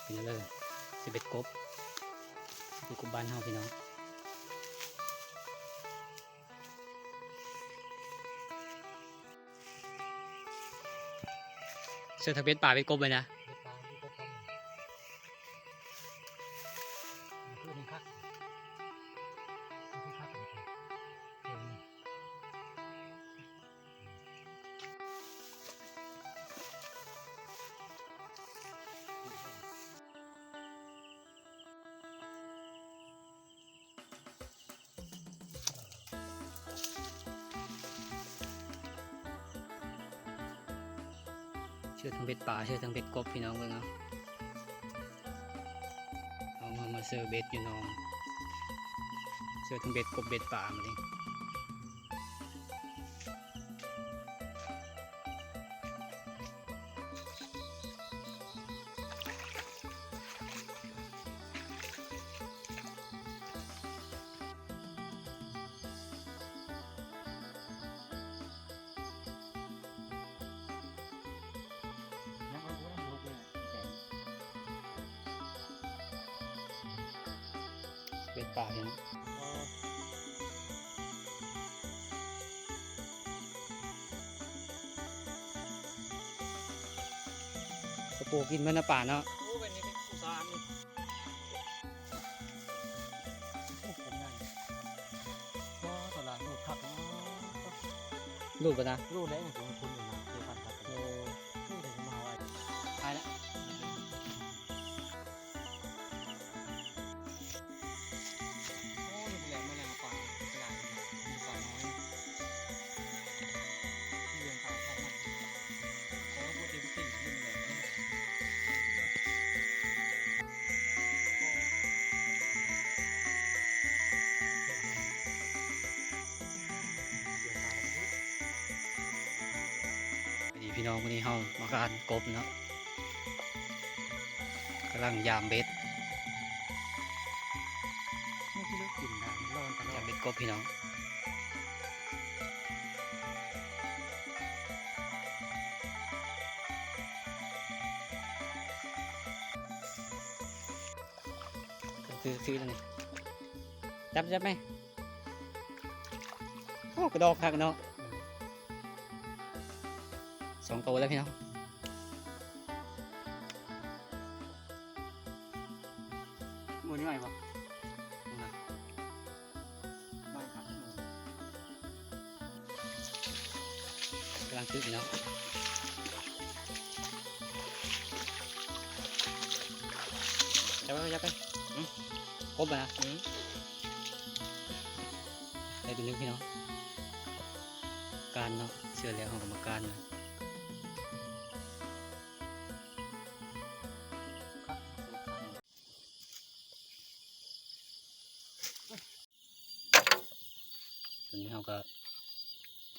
เป็นเลย11 กบอยู่กบบ้านเฮาพี่น้องเสือทะเบียนป่าเป็นกบเลยนะเชื่อทั้งเบ็ดป่าเชื่อทั้งเบ็ดกบพี่น้องเบิ่งเอามาเสือเบ็ดอยู่น้องเชื่อทั้งเบ็ดกบเบ็ดป่ามาเลยเบ็ดป่าเห็นกระปูกินมันนะป่าเนาะโอ้เป็นนี่เป็นอุตสาหนี่ก็ตลาดลูกขับลูกปะนะลูกได้ของคุณอยู่นะคือพันครับโอ้ลูกถึงมาไว้ตายแล้วพี่น้องวันนี้เฮามาการกบเนาะกำลังยามเบ็ดยามเบ็ดกบพี่น้องซื้อแล้วนี่จับไหมโอ้กระดอกคักเนาะ2 ตัวแล้วพี่น้องมือนี่ใหม่ปะกำลังซื้อพี่น้องจับไปครบนะได้ตัวนึงพี่น้องการเนาะเชื่อแล้วของกรรมการนะตัวนี้เขาก็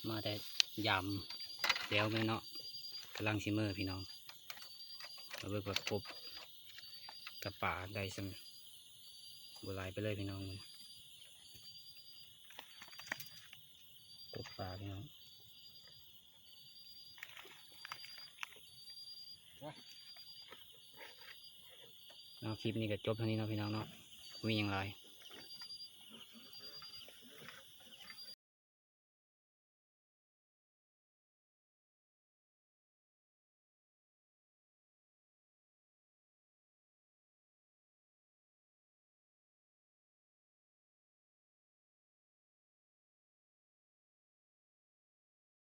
มาแต่ยำแล้วเลยเนาะกำลังชิมเมอร์พี่น้องเราไปกบกับป่าได้สมบัวลายไปเลยพี่น้องกบป่าพี่น้องคลิปนี้ก็จบเท่านี้เนาะพี่น้องเนาะมีอย่างไร